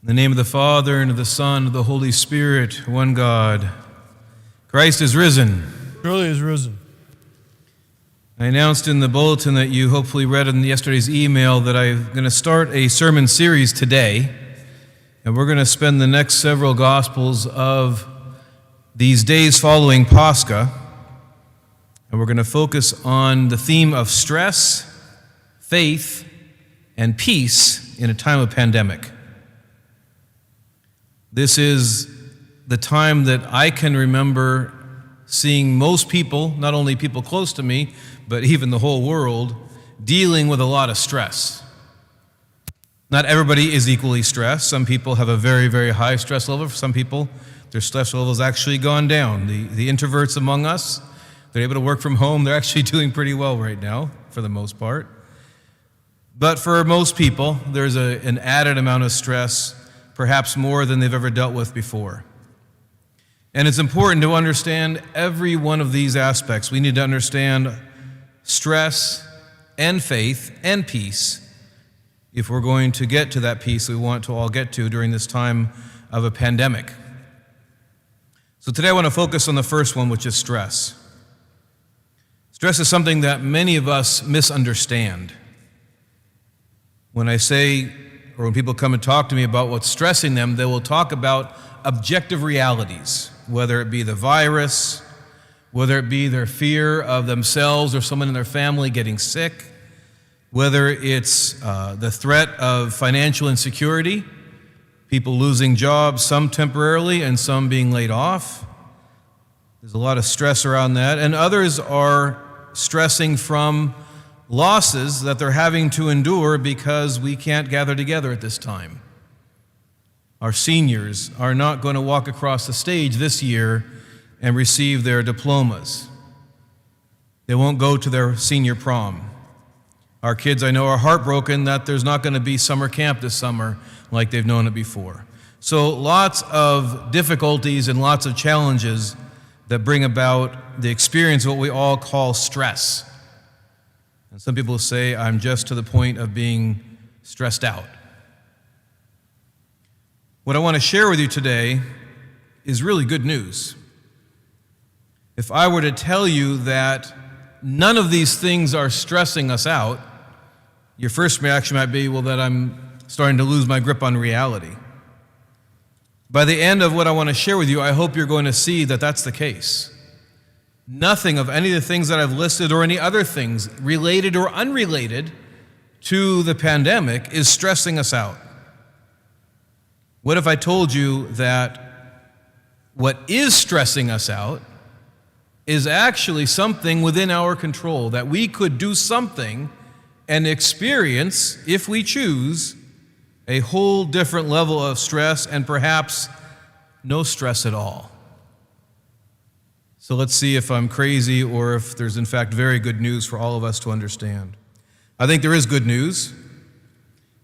In the name of the Father, and of the Son, and of the Holy Spirit, one God. Christ is risen. Surely is risen. I announced in the bulletin that you hopefully read in yesterday's email that I'm going to start a sermon series today, and we're going to spend the next several Gospels of these days following Pascha, and we're going to focus on the theme of stress, faith, and peace in a time of pandemic. This is the time that I can remember seeing most people, not only people close to me, but even the whole world, dealing with a lot of stress. Not everybody is equally stressed. Some people have a very, very high stress level. For some people, their stress level has actually gone down. The introverts among us, they're able to work from home. They're actually doing pretty well right now, for the most part. But for most people, there's an added amount of stress, perhaps more than they've ever dealt with before. And it's important to understand every one of these aspects. We need to understand stress and faith and peace if we're going to get to that peace we want to all get to during this time of a pandemic. So today I want to focus on the first one, which is stress. Stress is something that many of us misunderstand. When I say, or when people come and talk to me about what's stressing them, they will talk about objective realities, whether it be the virus, whether it be their fear of themselves or someone in their family getting sick, whether it's the threat of financial insecurity, people losing jobs, some temporarily and some being laid off. There's a lot of stress around that. And others are stressing from losses that they're having to endure because we can't gather together at this time. Our seniors are not going to walk across the stage this year and receive their diplomas. They won't go to their senior prom. Our kids, I know, are heartbroken that there's not going to be summer camp this summer like they've known it before. So lots of difficulties and lots of challenges that bring about the experience of what we all call stress. And some people say, I'm just to the point of being stressed out. What I want to share with you today is really good news. If I were to tell you that none of these things are stressing us out, your first reaction might be, well, that I'm starting to lose my grip on reality. By the end of what I want to share with you, I hope you're going to see that that's the case. Nothing of any of the things that I've listed or any other things, related or unrelated to the pandemic, is stressing us out. What if I told you that what is stressing us out is actually something within our control, that we could do something and experience, if we choose, a whole different level of stress and perhaps no stress at all? So let's see if I'm crazy or if there's in fact very good news for all of us to understand. I think there is good news,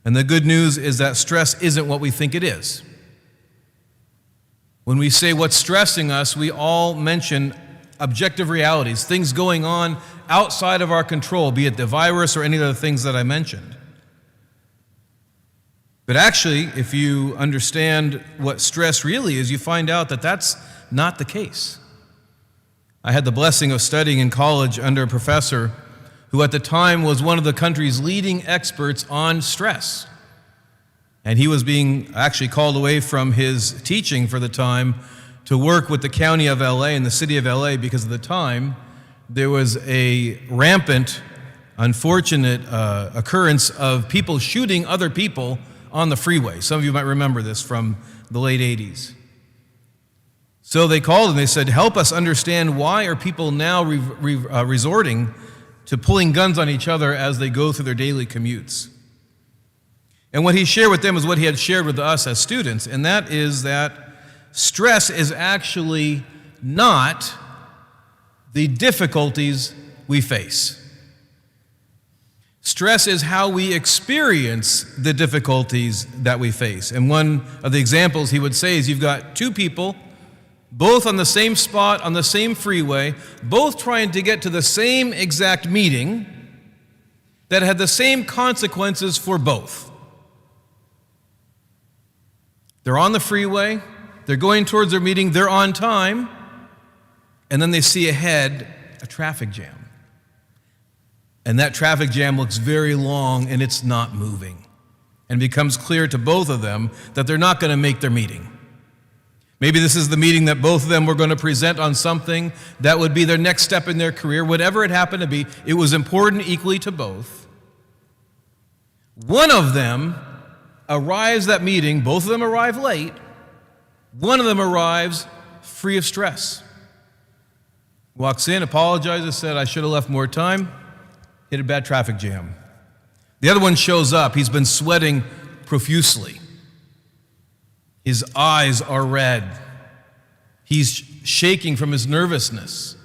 and the good news is that stress isn't what we think it is. When we say what's stressing us, we all mention objective realities, things going on outside of our control, be it the virus or any of the things that I mentioned. But actually, if you understand what stress really is, you find out that that's not the case. I had the blessing of studying in college under a professor who at the time was one of the country's leading experts on stress. And he was being actually called away from his teaching for the time to work with the county of LA and the city of LA because at the time there was a rampant, unfortunate occurrence of people shooting other people on the freeway. Some of you might remember this from the late 80s. So they called and they said, help us understand why are people now resorting to pulling guns on each other as they go through their daily commutes. And what he shared with them is what he had shared with us as students, and that is that stress is actually not the difficulties we face. Stress is how we experience the difficulties that we face. And one of the examples he would say is you've got two people both on the same spot, on the same freeway, both trying to get to the same exact meeting that had the same consequences for both. They're on the freeway. They're going towards their meeting. They're on time. And then they see ahead a traffic jam. And that traffic jam looks very long, and it's not moving. And it becomes clear to both of them that they're not going to make their meeting. Maybe this is the meeting that both of them were going to present on something that would be their next step in their career. Whatever it happened to be, it was important equally to both. One of them arrives at that meeting. Both of them arrive late. One of them arrives free of stress. Walks in, apologizes, said, I should have left more time. Hit a bad traffic jam. The other one shows up. He's been sweating profusely. His eyes are red. He's shaking from his nervousness.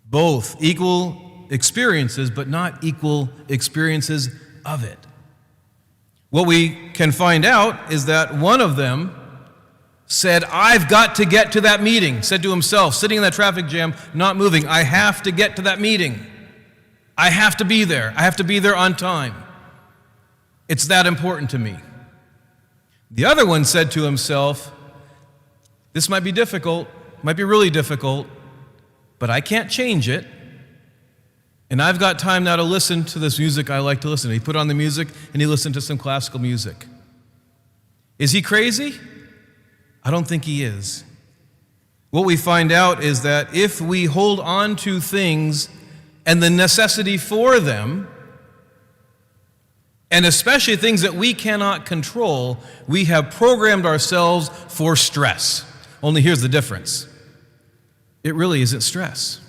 Both equal experiences, but not equal experiences of it. What we can find out is that one of them said, I've got to get to that meeting, said to himself, sitting in that traffic jam, not moving, I have to get to that meeting. I have to be there. I have to be there on time. It's that important to me. The other one said to himself, this might be difficult, might be really difficult, but I can't change it. And I've got time now to listen to this music I like to listen to. He put on the music and he listened to some classical music. Is he crazy? I don't think he is. What we find out is that if we hold on to things and the necessity for them, and especially things that we cannot control, we have programmed ourselves for stress. Only here's the difference. It really isn't stress.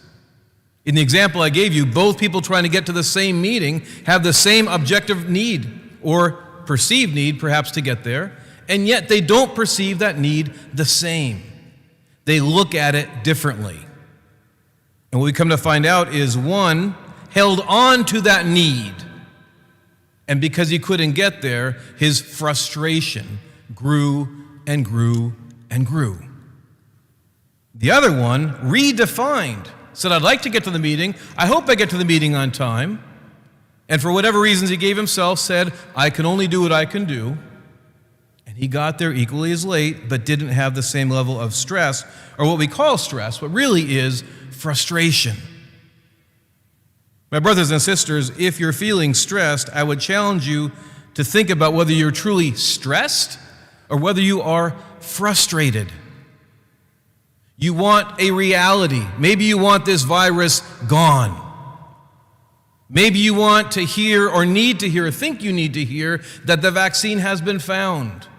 In the example I gave you, both people trying to get to the same meeting have the same objective need, or perceived need perhaps, to get there, and yet they don't perceive that need the same. They look at it differently. And what we come to find out is one held on to that need, and because he couldn't get there, his frustration grew and grew and grew. The other one redefined, said, I'd like to get to the meeting. I hope I get to the meeting on time. And for whatever reasons he gave himself, said, I can only do what I can do. And he got there equally as late, but didn't have the same level of stress, or what we call stress, what really is frustration. My brothers and sisters, if you're feeling stressed, I would challenge you to think about whether you're truly stressed or whether you are frustrated. You want a reality. Maybe you want this virus gone. Maybe you want to hear, or need to hear, or think you need to hear, that the vaccine has been found.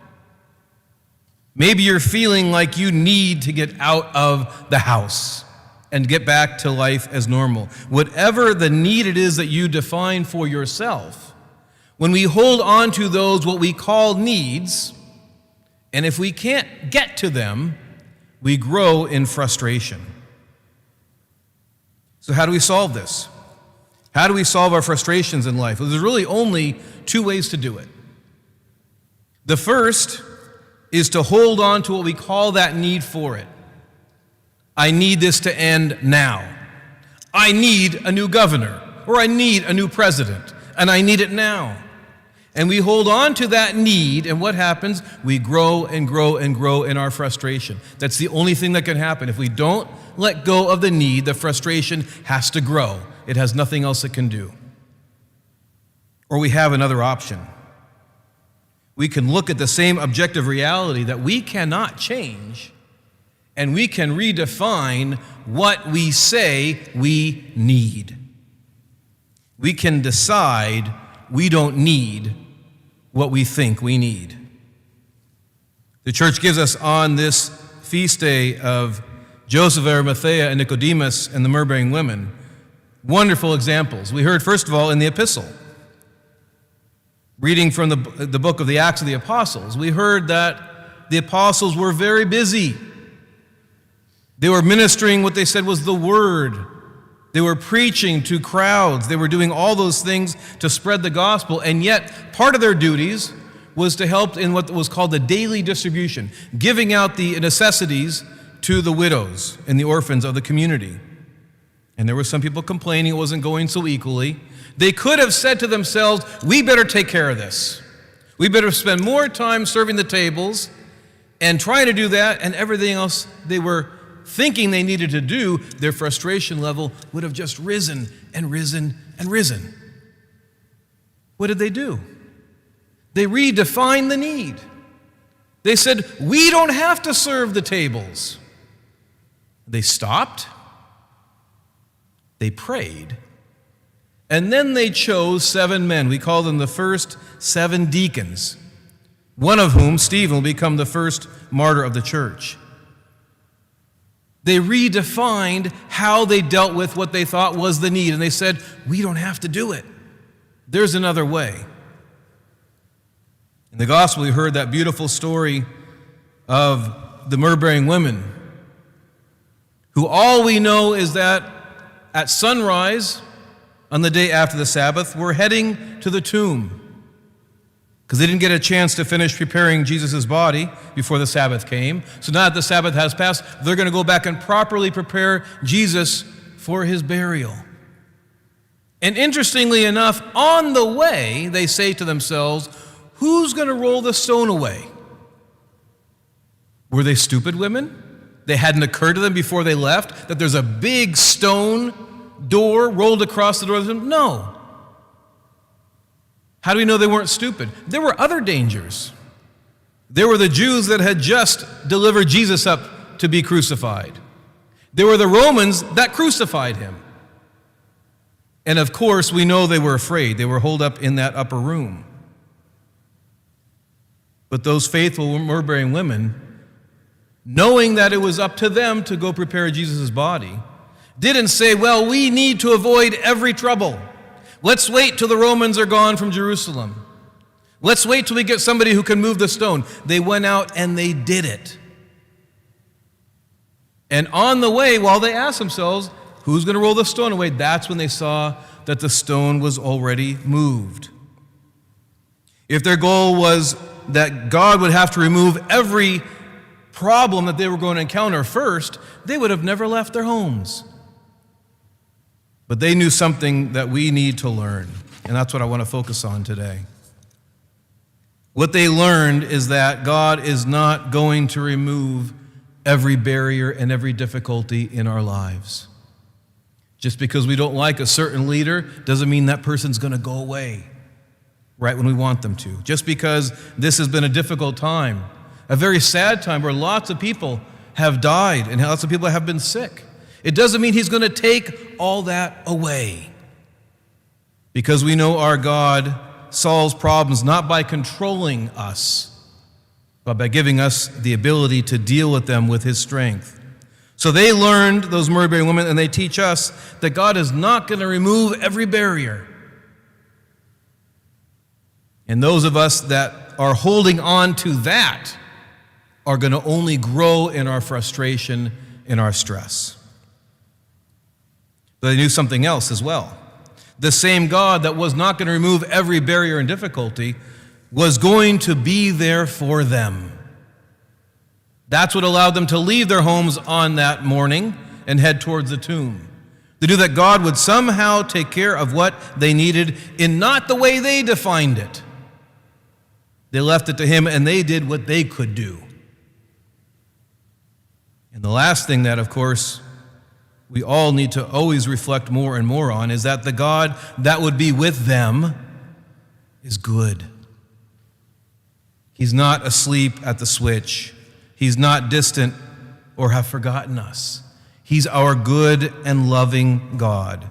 Maybe you're feeling like you need to get out of the house and get back to life as normal. Whatever the need it is that you define for yourself, when we hold on to those, what we call needs, and if we can't get to them, we grow in frustration. So how do we solve this? How do we solve our frustrations in life? Well, there's really only two ways to do it. The first is to hold on to what we call that need for it. I need this to end now. I need a new governor, or I need a new president, and I need it now. And we hold on to that need, and what happens? We grow and grow and grow in our frustration. That's the only thing that can happen. If we don't let go of the need, the frustration has to grow. It has nothing else it can do. Or we have another option. We can look at the same objective reality that we cannot change, and we can redefine what we say we need. We can decide we don't need what we think we need. The church gives us on this feast day of Joseph of Arimathea and Nicodemus and the myrrh-bearing women wonderful examples. We heard, first of all, in the epistle, reading from the book of the Acts of the Apostles, we heard that the apostles were very busy. They were ministering what they said was the word. They were preaching to crowds. They were doing all those things to spread the gospel, and yet part of their duties was to help in what was called the daily distribution, giving out the necessities to the widows and the orphans of the community. And there were some people complaining it wasn't going so equally. They could have said to themselves, we better take care of this. We better spend more time serving the tables and trying to do that, and everything else they were thinking they needed to do, their frustration level would have just risen and risen and risen. What did they do? They redefined the need. They said, we don't have to serve the tables. They stopped. They prayed. And then they chose 7 men. We call them the first 7 deacons, one of whom, Stephen, will become the first martyr of the church. They redefined how they dealt with what they thought was the need, and they said, we don't have to do it. There's another way. In the gospel, we heard that beautiful story of the myrrh-bearing women, who all we know is that at sunrise on the day after the Sabbath, were heading to the tomb because they didn't get a chance to finish preparing Jesus' body before the Sabbath came. So now that the Sabbath has passed, they're going to go back and properly prepare Jesus for his burial. And interestingly enough, on the way, they say to themselves, who's going to roll the stone away? Were they stupid women? They hadn't occurred to them before they left that there's a big stone door rolled across the door? No. How do we know they weren't stupid? There were other dangers. There were the Jews that had just delivered Jesus up to be crucified. There were the Romans that crucified him. And of course, we know they were afraid. They were holed up in that upper room. But those faithful myrrh-bearing women, knowing that it was up to them to go prepare Jesus' body, didn't say, well, we need to avoid every trouble. Let's wait till the Romans are gone from Jerusalem. Let's wait till we get somebody who can move the stone. They went out and they did it. And on the way, while they asked themselves, who's going to roll the stone away? That's when they saw that the stone was already moved. If their goal was that God would have to remove every problem that they were going to encounter first, they would have never left their homes. But they knew something that we need to learn, and that's what I want to focus on today. What they learned is that God is not going to remove every barrier and every difficulty in our lives. Just because we don't like a certain leader doesn't mean that person's going to go away right when we want them to. Just because this has been a difficult time, a very sad time where lots of people have died and lots of people have been sick, it doesn't mean he's going to take all that away. Because we know our God solves problems not by controlling us, but by giving us the ability to deal with them with his strength. So they learned, those myrrh-bearing women, and they teach us that God is not going to remove every barrier. And those of us that are holding on to that are going to only grow in our frustration and our stress. But they knew something else as well. The same God that was not going to remove every barrier and difficulty was going to be there for them. That's what allowed them to leave their homes on that morning and head towards the tomb. They knew that God would somehow take care of what they needed in not the way they defined it. They left it to him and they did what they could do. And the last thing that, of course, we all need to always reflect more and more on is that the God that would be with them is good. He's not asleep at the switch. He's not distant or have forgotten us. He's our good and loving God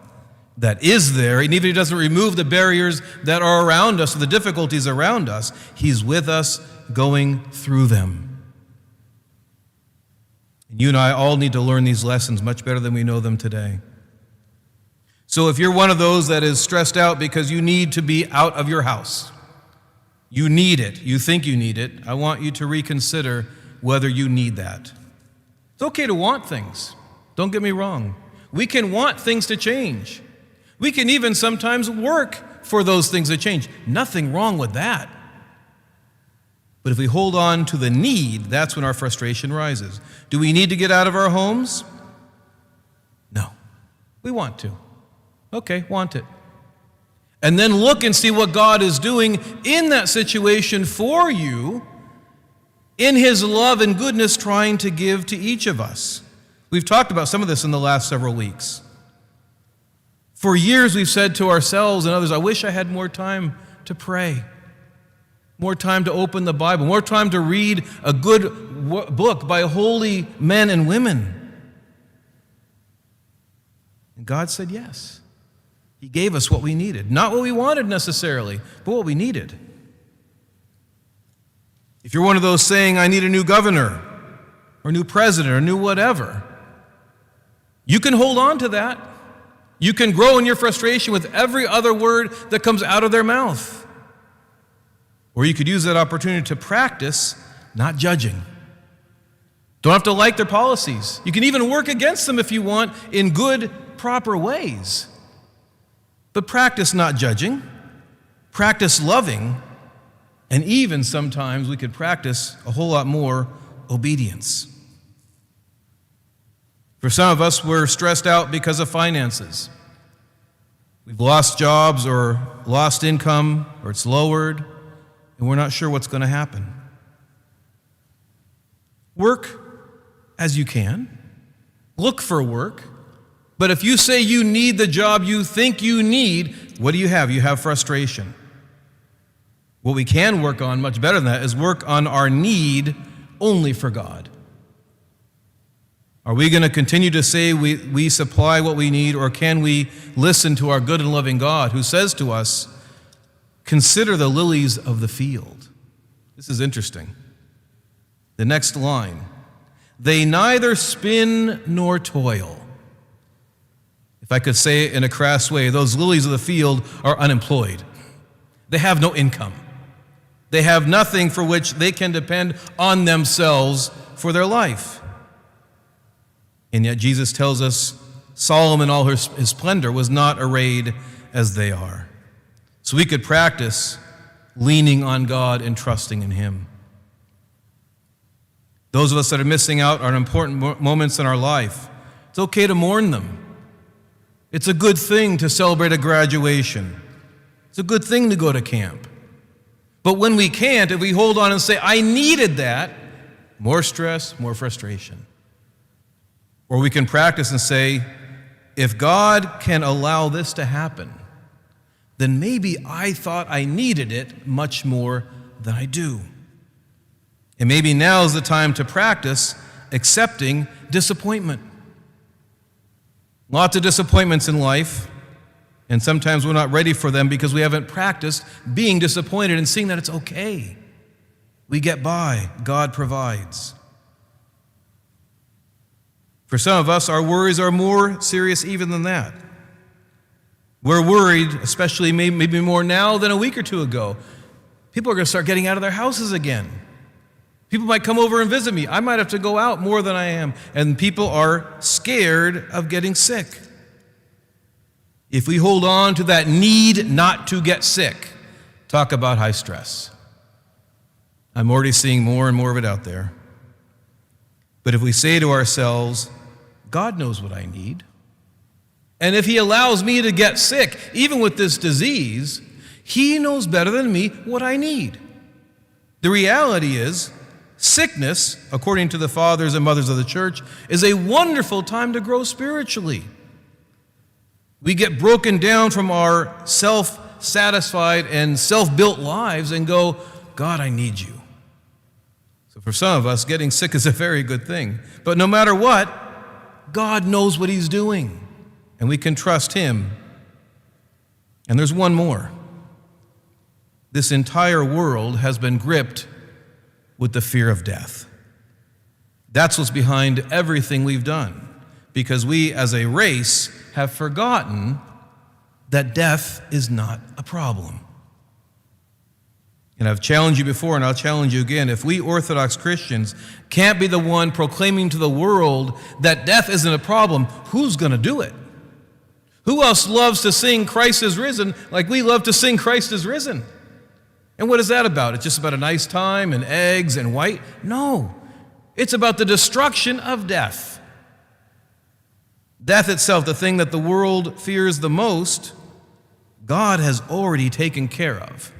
that is there, and even if he doesn't remove the barriers that are around us or the difficulties around us, he's with us going through them. And you and I all need to learn these lessons much better than we know them today. So if you're one of those that is stressed out because you need to be out of your house, you need it, you think you need it, I want you to reconsider whether you need that. It's okay to want things. Don't get me wrong. We can want things to change. We can even sometimes work for those things to change. Nothing wrong with that. But if we hold on to the need, that's when our frustration rises. Do we need to get out of our homes? No. We want to. Okay, want it. And then look and see what God is doing in that situation for you, in his love and goodness trying to give to each of us. We've talked about some of this in the last several weeks. For years we've said to ourselves and others, I wish I had more time to pray, more time to open the Bible, more time to read a good book by holy men and women. And God said yes. He gave us what we needed. Not what we wanted necessarily, but what we needed. If you're one of those saying, I need a new governor, or a new president, or new whatever, you can hold on to that. You can grow in your frustration with every other word that comes out of their mouth. Or you could use that opportunity to practice not judging. Don't have to like their policies. You can even work against them if you want in good, proper ways. But practice not judging, practice loving, and even sometimes we could practice a whole lot more obedience. For some of us, we're stressed out because of finances. We've lost jobs or lost income, or it's lowered, and we're not sure what's going to happen. Work as you can. Look for work. But if you say you need the job you think you need, what do you have? You have frustration. What we can work on much better than that is work on our need only for God. Are we going to continue to say we supply what we need, or can we listen to our good and loving God who says to us, consider the lilies of the field? This is interesting. The next line, they neither spin nor toil. If I could say it in a crass way, those lilies of the field are unemployed. They have no income. They have nothing for which they can depend on themselves for their life. And yet Jesus tells us Solomon, all his splendor, was not arrayed as they are. So we could practice leaning on God and trusting in him. Those of us that are missing out on important moments in our life, it's okay to mourn them. It's a good thing to celebrate a graduation. It's a good thing to go to camp. But when we can't, if we hold on and say, I needed that, more stress, more frustration. Or we can practice and say, if God can allow this to happen, then maybe I thought I needed it much more than I do. And maybe now is the time to practice accepting disappointment. Lots of disappointments in life, and sometimes we're not ready for them because we haven't practiced being disappointed and seeing that it's okay. We get by. God provides. For some of us, our worries are more serious even than that. We're worried, especially maybe more now than a week or two ago. People are going to start getting out of their houses again. People might come over and visit me. I might have to go out more than I am. And people are scared of getting sick. If we hold on to that need not to get sick, talk about high stress. I'm already seeing more and more of it out there. But if we say to ourselves, God knows what I need, and if he allows me to get sick, even with this disease, he knows better than me what I need. The reality is, sickness, according to the fathers and mothers of the church, is a wonderful time to grow spiritually. We get broken down from our self-satisfied and self-built lives and go, God, I need you. So for some of us, getting sick is a very good thing. But no matter what, God knows what he's doing, and we can trust him. And there's one more. This entire world has been gripped with the fear of death. That's what's behind everything we've done, because we as a race have forgotten that death is not a problem. And I've challenged you before, and I'll challenge you again. If we Orthodox Christians can't be the one proclaiming to the world that death isn't a problem, who's going to do it? Who else loves to sing Christ is risen like we love to sing Christ is risen? And what is that about? It's just about a nice time and eggs and white? No. It's about the destruction of death. Death itself, the thing that the world fears the most, God has already taken care of.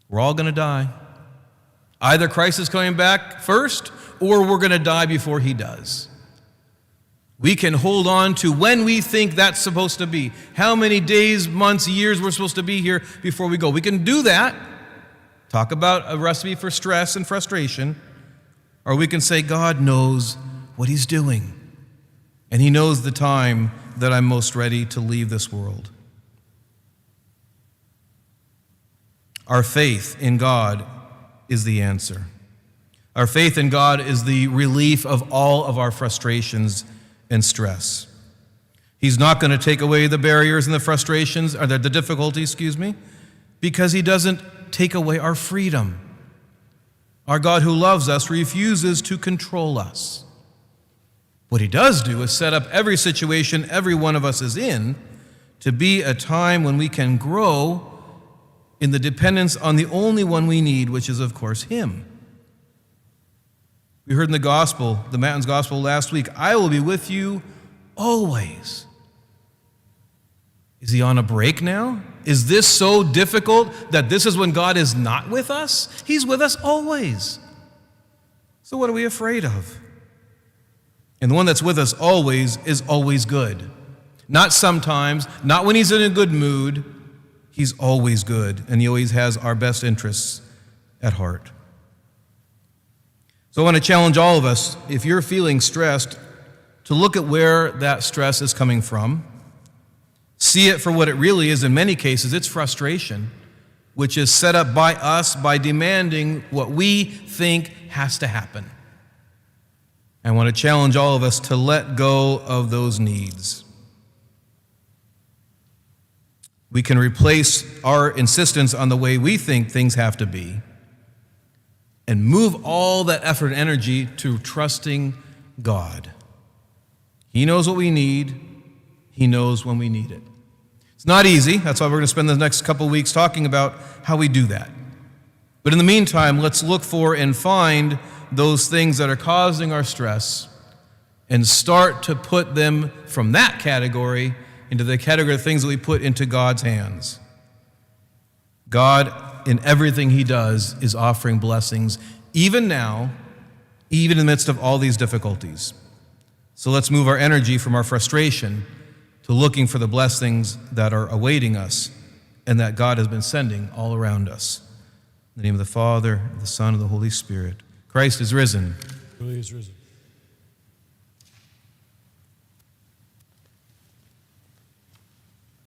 We're all going to die. Either Christ is coming back first, or we're going to die before he does. We can hold on to when we think that's supposed to be, how many days, months, years we're supposed to be here before we go. We can do that, talk about a recipe for stress and frustration, or we can say, God knows what he's doing, and he knows the time that I'm most ready to leave this world. Our faith in God is the answer. Our faith in God is the relief of all of our frustrations and stress. He's not going to take away the barriers and the frustrations, or the difficulties, because he doesn't take away our freedom. Our God who loves us refuses to control us. What he does do is set up every situation every one of us is in to be a time when we can grow in the dependence on the only one we need, which is, of course, him. We heard in the gospel, the Matins Gospel last week, I will be with you always. Is he on a break now? Is this so difficult that this is when God is not with us? He's with us always. So what are we afraid of? And the one that's with us always is always good. Not sometimes, not when he's in a good mood. He's always good, and he always has our best interests at heart. So I want to challenge all of us, if you're feeling stressed, to look at where that stress is coming from. See it for what it really is. In many cases, it's frustration, which is set up by us by demanding what we think has to happen. I want to challenge all of us to let go of those needs. We can replace our insistence on the way we think things have to be and move all that effort and energy to trusting God. He knows what we need. He knows when we need it. It's not easy. That's why we're going to spend the next couple weeks talking about how we do that. But in the meantime, let's look for and find those things that are causing our stress and start to put them from that category into the category of things that we put into God's hands. God, in everything he does, is offering blessings, even now, even in the midst of all these difficulties. So let's move our energy from our frustration to looking for the blessings that are awaiting us and that God has been sending all around us. In the name of the Father, of the Son, and the Holy Spirit. Christ is risen. He is risen.